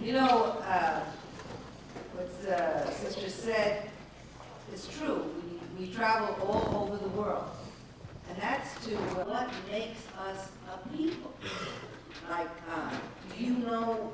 You know, what Sister said is true. We travel all over the world. And that's to what makes us a people. Like, do you know,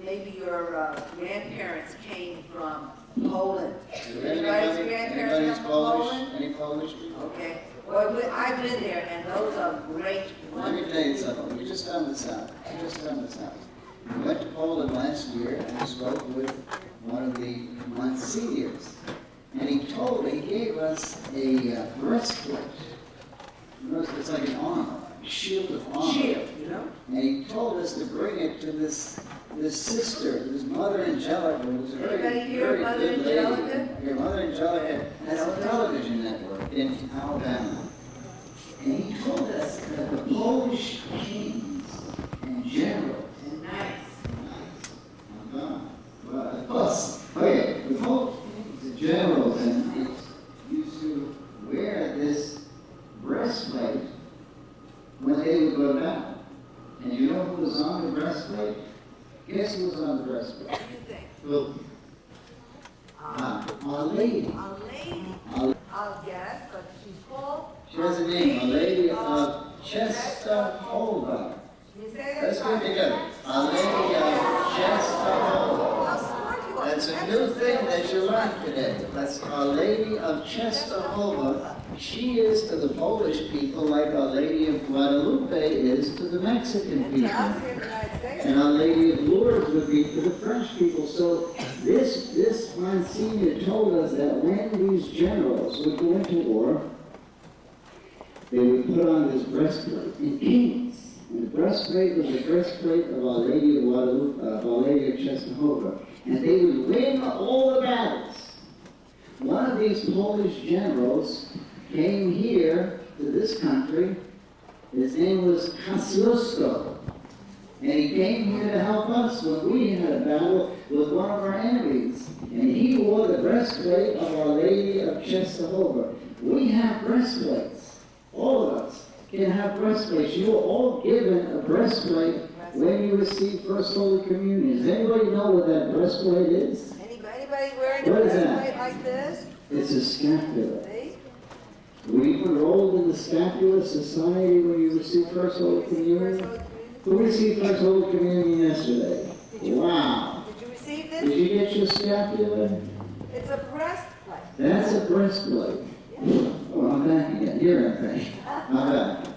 maybe your grandparents came from Poland? Anybody's grandparents come from Poland? Any Polish people? Okay. Well, I've been there, and those are great. Let me tell you something. We just found this out. We went to Poland last year and spoke with one of the Monsignors. And he gave us a breastplate. It's like an armor, a shield of armor. Shield, you know? And he told us to bring it to this sister, this Mother Angelica, who was a very good lady. Your Mother Angelica has a television network in Alabama. And he told us that the Polish kings and generals. Okay, the Polish kings and generals and used to wear this breastplate when they would go down. And you know who was on the breastplate? Guess who was on the breastplate? What do you think? Well, Our Lady. Our Lady. I'll guess, but she's called? She has a name, Our Lady of Czestochowa. You say Let's that go right. together. Our Lady of Czestochowa. How smart you are. That's a new thing that you learned today. That's Our Lady of Czestochowa. She is to the Polish people like Our Lady of Guadalupe is to the Mexican And to people. us here in the United States. And Our Lady of Lourdes would be to the French people. So this Monsignor told us that when these generals would go into war, they would put on this breastplate in kings. And the breastplate was the breastplate of Our Lady of Guadalupe, Our Lady of Czestochowa. And they would win all the battles. One of these Polish generals came here to this country. His name was Kosciuszko. And he came here to help us when we had a battle with one of our enemies. And he wore the breastplate of Our Lady of Czestochowa. We have breastplates. All of us can have breastplates. You were all given a breastplate when you received First Holy Communion. Does anybody know what that breastplate is? Anybody wearing a What is that? breastplate like this? It's a scapular. See? Were you enrolled in the Scapular Society when you received First Holy Communion? Who received First Holy Communion yesterday? Wow. Did you receive this? Did you get your scapular? It's a breastplate. That's a breastplate. Oh, I'm back again. You're in pain. I'm back.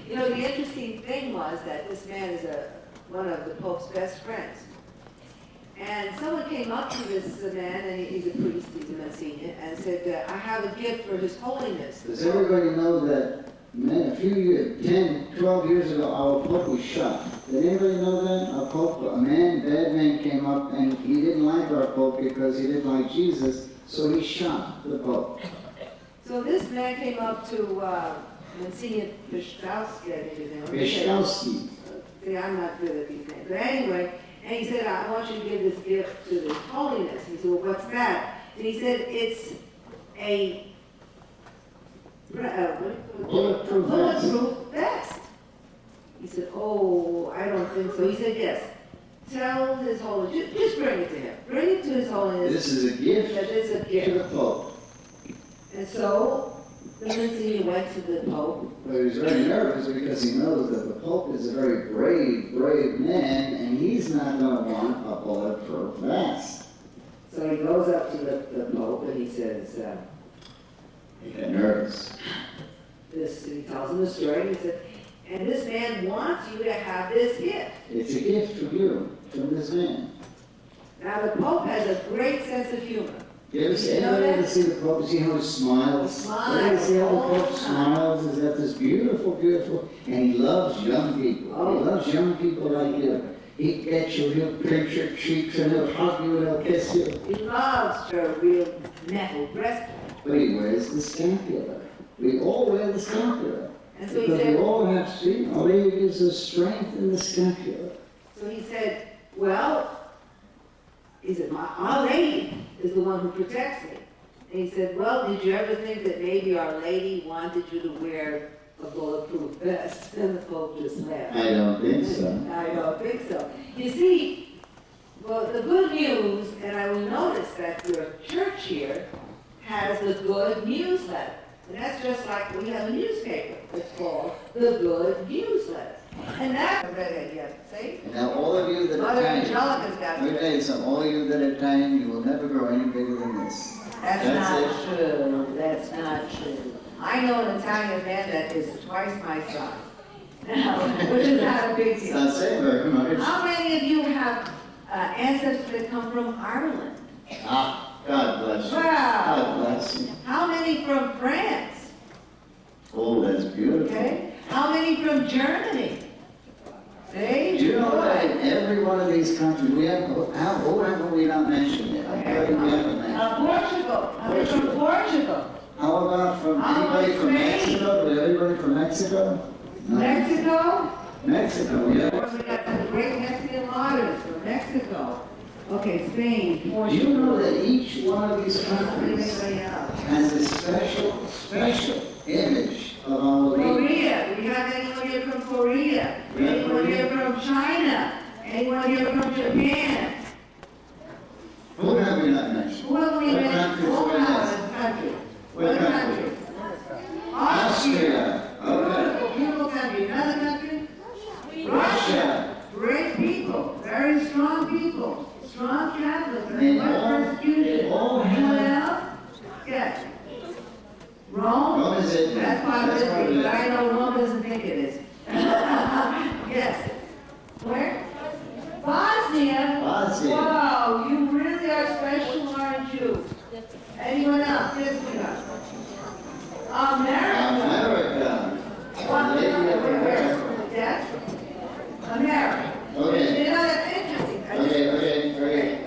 You know, the interesting thing was that this man is one of the Pope's best friends. And someone came up to this man, and he's a priest, he's a Monsignor, and said, I have a gift for His Holiness. Does everybody know that a few years, 10, 12 years ago, our Pope was shot? Did anybody know that? Our Pope, a bad man came up, and he didn't like our Pope because he didn't like Jesus, so he shot the Pope. So this man came up to Monsignor Piszczowski, I think his name was. Piszczowski. See, I'm not good at these names. But anyway, and he said, I want you to give this gift to His Holiness. He said, well, what's that? And he said, it's a bulletproof vest. He said, oh, I don't think so. He said, yes. Tell His Holiness, just bring it to him. Bring it to His Holiness. This is a gift That it's a gift. to the Pope. And so the Monsignor went to the Pope. But he was very nervous because he knows that the Pope is a very brave man, and he's not going to want a bulletproof vest. So he goes up to the Pope and he says, He got nervous. he tells him the story, and he said, and this man wants you to have this gift. It's a gift from you, from this man. Now the Pope has a great sense of humor. You ever ever see the Pope? See how he smiles? He smiles. You ever see how the all Pope the time. smiles? He's got this beautiful, and he loves young people. Oh. He loves young people like you. He'll get you, he'll pinch your cheeks, and he'll hug you, and he'll kiss you. He loves her real metal breastplate. But he wears the scapular. We all wear the scapular. And so he Because said, we all have strength. Our Lady gives us strength in the scapular. so he said, well, he said, Our Lady is the one who protects me. And he said, well, did you ever think that maybe Our Lady wanted you to wear a bulletproof vest? And the Pope just laughed. I don't think so. I don't think so. You see, But the good news, and I will notice that your church here has the good newsletter. And that's just like we have a newspaper. It's called the Good Newsletter. And that's a red idea, see? And now all of you that Mother are tiny, Angelica's got let me tell you something, all of you that are tiny, you will never grow any bigger than this. That's That's not true. That's not true. I know an Italian man that is twice my size. Now, which is not a big It's deal. not saying very much. How many of you have ancestors that come from Ireland? Ah, God bless you. Wow. God bless you. How many from France? Oh, that's beautiful. Okay. How many from Germany? See? Do you know that in every one of these countries, we have, who have we not mentioned yet? Okay. We haven't mentioned. Portugal. How many from Portugal? How about from How about anybody from Spain? Mexico? Do we have anybody from Mexico? No. Mexico? Mexico, Of yeah. course, we got the great Mexican martyrs from Mexico. Okay, Spain, Do Portugal. you know that each one of these countries Anybody else? has a special image of Our Lady? Korea. Do we have anyone here from Korea? Anyone here from China? Anyone here from Japan? Who have we not mentioned? Who have we What mentioned? countries Hold are on, next? this country. What What country? country? Austria. Austria. Okay. Beautiful, beautiful country. Another country? Russia. Great people, very strong people, strong Catholics, They much all- persecution. they all Anyone have- else? Yes. Rome? Rome is it. That's part of That's part of Italy, it. but I know Rome doesn't think it is. Yes. Where? Bosnia? Bosnia. Wow, you really are special, aren't you? Anyone else? Yes, we are. America. America. What? Lady of America. Yes? America. Okay. You know, that's interesting. I just- Okay,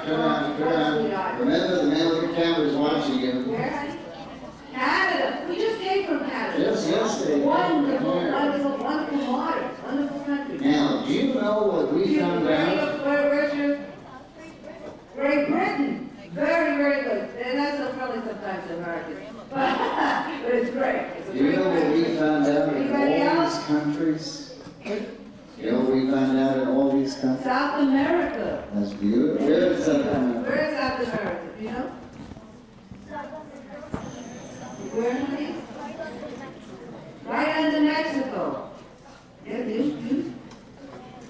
turn on. Remember, the man with the camera is watching you. Where? Canada. We just came from Canada. Just yesterday. Wonderful, Yeah. wonderful, wonderful waters, wonderful country. Now, do you know what we found out? Where's your? Great Britain. Very, very good. And that's so probably sometimes American. But it's great. It's a Do you great know what country. we found out in Anybody all else? these countries? You know what we found out in all these countries? South America. That's beautiful. Where is South America? Where is South America? Do you know? Where, honey? Right under Mexico. Yeah, you.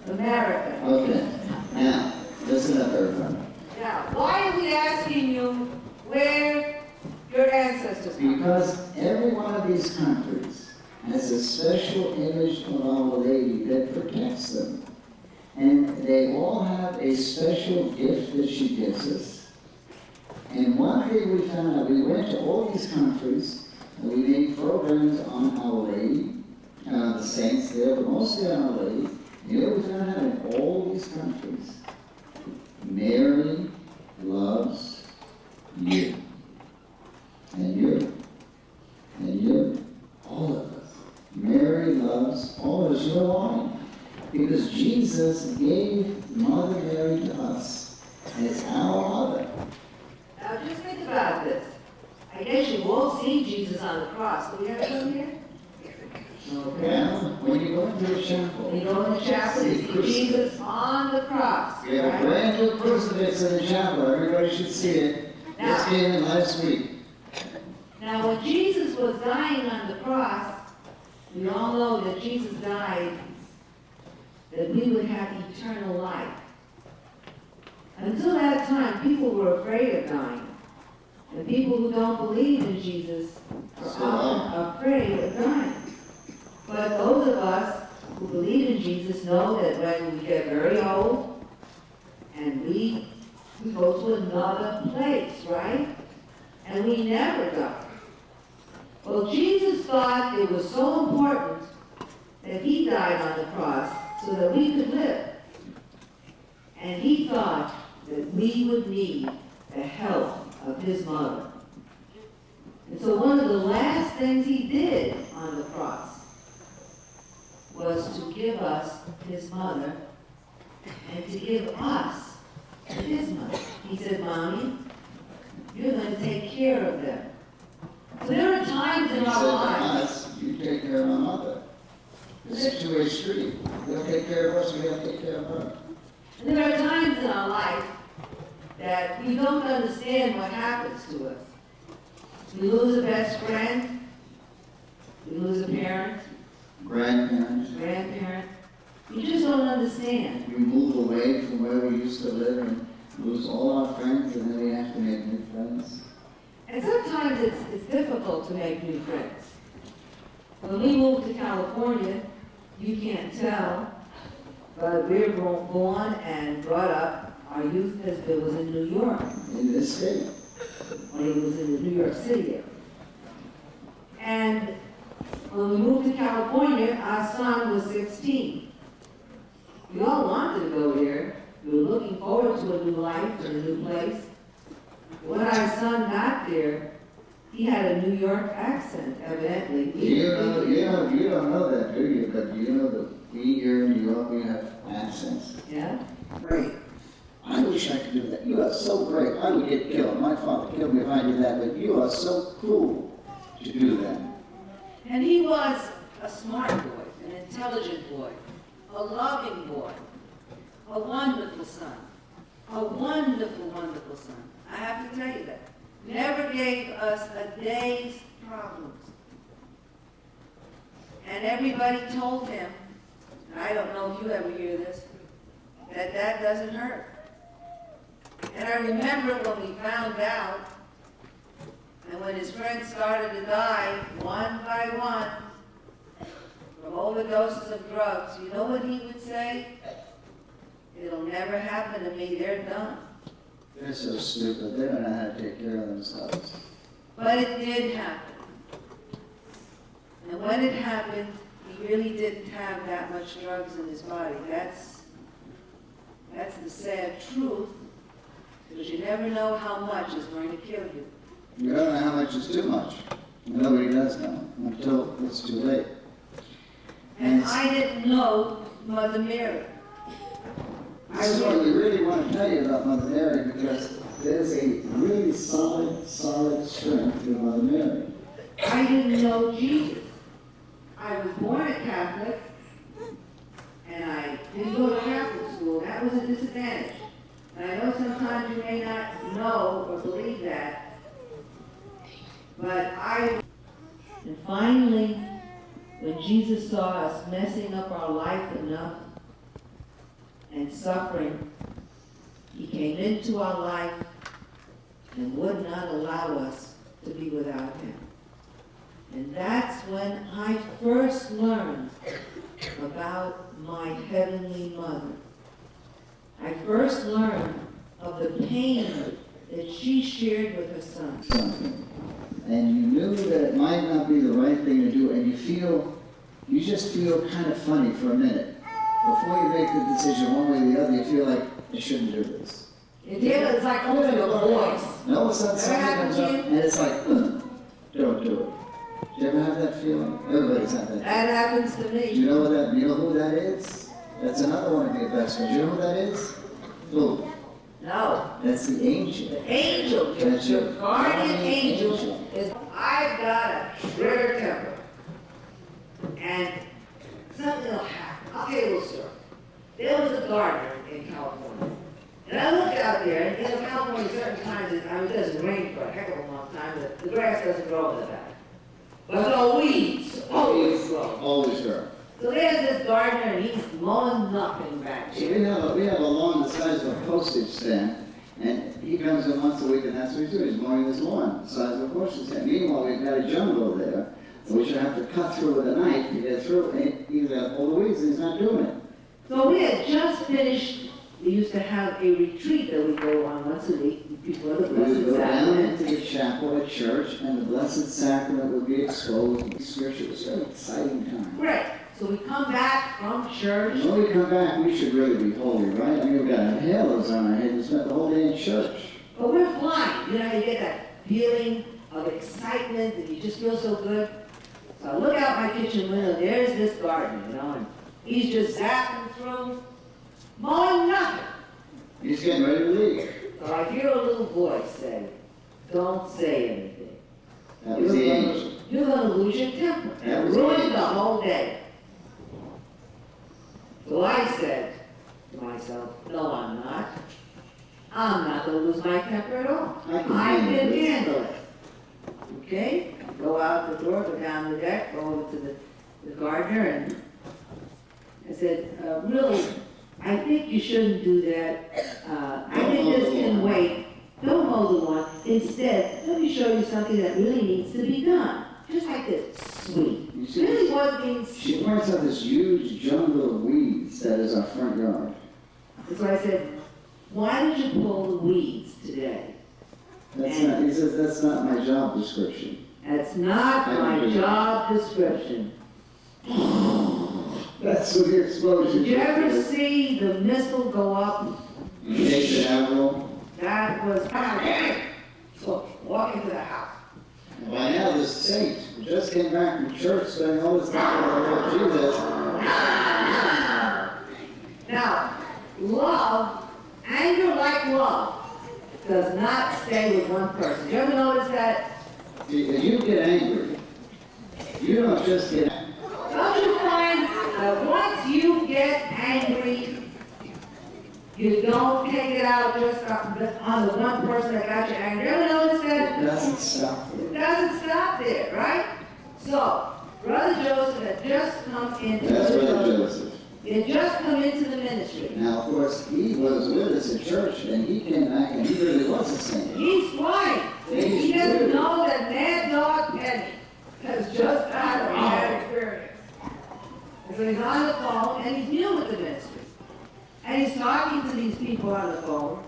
America. Okay. Now, listen up, everybody. Now, why are we asking you where your ancestors come from? Because every one of these countries has a special image of Our Lady that protects them. And they all have a special gift that she gives us. And one thing we found out, we went to all these countries, and we made programs on Our Lady, and on the saints there, but mostly on Our Lady. You know what we found out in all these countries? Mary loves you. And you. And you. All of us. Mary loves all of us. You know why? Because Jesus gave Mother Mary to us as our mother. Now, just think about this. I guess you've all seen Jesus on the cross. Do we have him here? Now, when you go into the chapel, You go in the chapel, you see Jesus on the cross. we have a right? brand new crucifix in the chapel. Everybody should see it. This came in last week. Now, when Jesus was dying on the cross, we all know that Jesus died that we would have eternal life. Until that time, people were afraid of dying. And people who don't believe in Jesus are often afraid of dying. But those of us who believe in Jesus know that when we get very old and we go to another place, right? And we never die. Well, Jesus thought it was so important that he died on the cross so that we could live. And he thought that we would need the help of his mother. And so one of the last things he did on the cross was to give us his mother and to give us his mother. He said, Mommy, you're going to take care of them. So there are times in He our said to lives. us, you take care of my mother. It's a two-way street. They'll take care of us, we have to take care of her. And there are times in our that we don't understand what happens to us. We lose a best friend, we lose a parent, grandparent. You just don't understand. We move away from where we used to live and lose all our friends, and then we have to make new friends. And sometimes it's difficult to make new friends. When we moved to California, you can't tell, but we were born and brought up, our youth was in New York. In this state. When it was in the New York City area. And when we moved to California, our son was 16. We all wanted to go here. We were looking forward to a new life and a new place. When our son got there, he had a New York accent, evidently. You don't know that, do you? But you know that we here in New York, we have accents. Yeah? Great. I wish I could do that. You are so great. I would get killed. My father killed me if I did that, but you are so cool to do that. And he was a smart boy, an intelligent boy, a loving boy, a wonderful son, a wonderful, wonderful son. I have to tell you that. Never gave us a day's problems. And everybody told him, and I don't know if you ever hear this, that doesn't hurt. And I remember when we found out, and when his friends started to die, one by one, from overdoses of drugs, you know what he would say? It'll never happen to me, they're done. They're so stupid. They don't know how to take care of themselves. But it did happen. And when it happened, he really didn't have that much drugs in his body. That's the sad truth, because you never know how much is going to kill you. You don't know how much is too much. Nobody does know until it's too late. And I didn't know Mother Mary. This is what we really want to tell you about Mother Mary, because there's a really solid strength in Mother Mary. I didn't know Jesus. I was born a Catholic, and I didn't go to Catholic school. That was a disadvantage. And I know sometimes you may not know or believe that, but and finally, when Jesus saw us messing up our life enough and suffering, he came into our life and would not allow us to be without him. And that's when I first learned about my Heavenly Mother. I first learned of the pain that she shared with her son. And you knew that it might not be the right thing to do, and you just feel kind of funny for a minute. Before you make the decision one way or the other, you feel like, I shouldn't do this. It's like almost like a voice. No, it's not something comes up, and it's like, don't do it. Do you ever have that feeling? Everybody's had that. That happens to me. Do you know who that is? That's another one of your best friends. Do you know who that is? Who? No. That's the angel. The angel. That's your guardian angel. I've got a trigger temper. And something will happen. I'll tell you a little story. There was a gardener in California. And I looked out there, and in California, certain times, it doesn't rain for a heck of a long time, but the grass doesn't grow in the back. But the weeds always grow. Always grow. So there's this gardener, and he's mowing nothing back So here. we have a lawn the size of a postage stamp, and he comes in once a week, and that's what he's doing. He's mowing this lawn the size of a postage stamp. Meanwhile, we've got a jungle there, which you have to cut through with a knife to get through, and he's got all the weeds, and he's not doing it. So we had just finished, we used to have a retreat that we go on once a week before the We would Blessed go down Sacrament. into the chapel at church, and the Blessed Sacrament would be exposed. It was an exciting time. Right. So we come back from church. When we come back, we should really be holy, right? I mean, we've got halos on our head. We spent the whole day in church. But we're flying. You know how you get that feeling of excitement and you just feel so good? So I look out my kitchen window, there's this gardener, and he's just zapping through, mowing nothing. He's getting ready to leave. So I hear a little voice say, don't say anything. That was the angel. You're going to lose your temper That and was the ruin angel. the whole day. So I said to myself, no, I'm not. I'm not gonna lose my temper at all. I can I can handle it. handle it. Okay? Go out the door, go down the deck, go over to the gardener, and I said, really, I think you shouldn't do that. I think this can wait. Don't mow the lawn. Instead, let me show you something that really needs to be done. Just like this. Sweet. You see, Really was being she sweet. points out this huge jungle of weeds that is our front yard. That's why I said, why did you pull the weeds today? He says, that's not my job description. That's not my job description. That's what the explosion. Did you ever see the missile go up? Take the arrow. That was so walk into the house. And by now, this saint who just came back from church spending all this time with the Lord Jesus. Now, love, anger like love, does not stay with one person. You ever notice that? If you get angry, you don't just get angry. Don't you find that once you get angry, you don't take it out just on the one person that got you angry? You ever notice that? It doesn't stop It there. doesn't stop there, right? So, Brother Joseph had just come into That's the Brother ministry. Joseph. He had just come into the ministry. Now, of course, he was with us at church, and he came back, and he really was a saint. He's white. He doesn't good. know that Mad Dog Penny has just had a bad experience. And so he's on the phone, and he's new with the ministry. And he's talking to these people on the phone,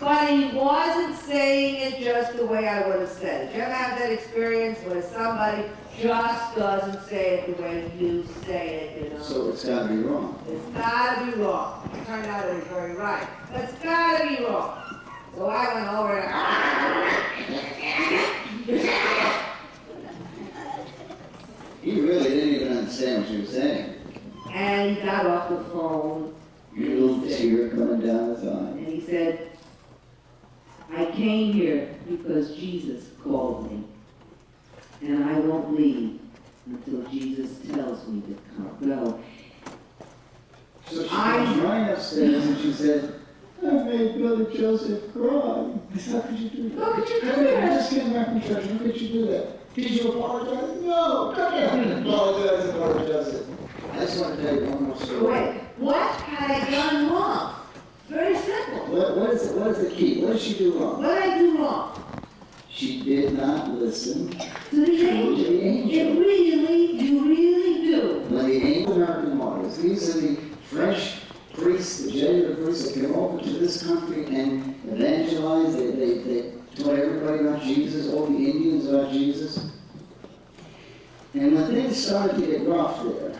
but he wasn't saying it just the way I would have said it. Do you ever have that experience where somebody just doesn't say it the way you say it, you know? So it's got to be wrong. It's gotta be wrong. It turned out it was very right. That's gotta be wrong. So I went over and He really didn't even understand what you were saying. and he got off the phone. Your little tear coming down his eye. And he said, I came here because Jesus called me. And I won't leave until Jesus tells me to go. So she comes running upstairs and she said, I made Brother Joseph cry. I said, how could you do that? How could you do Come here, I that? just came back from church. How could you do that? Did you apologize? No. Come here. I didn't apologize to Brother Joseph. I just want to tell you one more story. Wait, what had I done wrong? Very simple. What is the key? What did she do wrong? What did I do wrong? She did not listen To the angel. to the angel. You really do. When the angel American martyrs, these are the French priests, the Jesuit priests that came over to this country and evangelized. They taught everybody about Jesus, all the Indians about Jesus. And when things started to get rough there,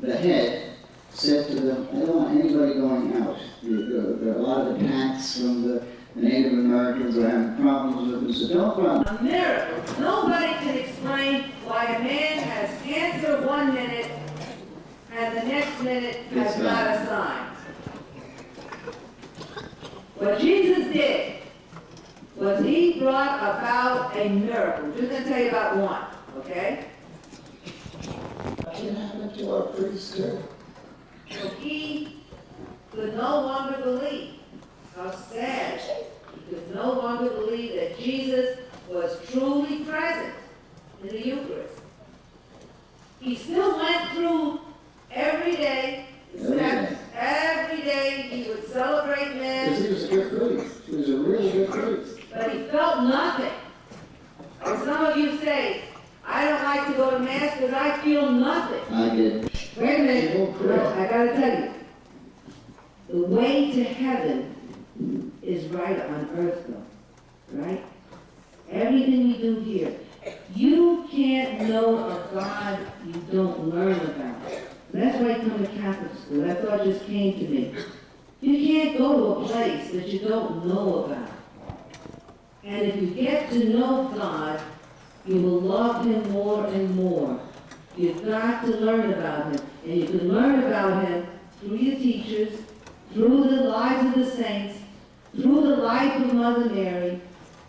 the head said to them, I don't want anybody going out. There are a lot of attacks from the Native Americans who are having problems with them, so don't go out. A miracle. Nobody can explain why a man has cancer one minute and the next minute has not a sign. What Jesus did was he brought about a miracle. I'm just going to tell you about one, okay? What can happen to our priest too? So he could no longer believe. How sad. He could no longer believe that Jesus was truly present in the Eucharist. He still went through every day, the steps. Every day he would celebrate Because Mass, he was a good priest. He was a really good priest. but he felt nothing. And some of you say, I don't like to go to Mass because I feel nothing. I did. Wait a minute. No, I gotta tell you. The way to heaven is right on earth though, right? Everything we do here. You can't know a God you don't learn about. That's why I come to Catholic school. That thought just came to me. You can't go to a place that you don't know about. And if you get to know God, you will love Him more and more. You've got to learn about Him. And you can learn about Him through your teachers, through the lives of the saints, through the life of Mother Mary.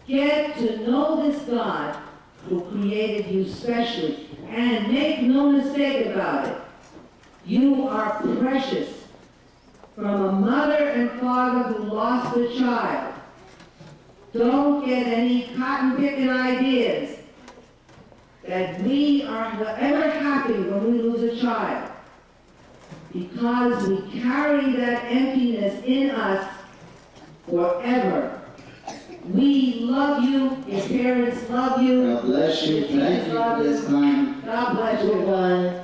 Get to know this God who created you specially. And make no mistake about it. You are precious from a mother and father father who lost a child. Don't get any cotton-picking ideas that we are forever happy when we lose a child, because we carry that emptiness in us forever. We love you, your parents love you. God bless you. Thank you for this time. God bless you. Goodbye.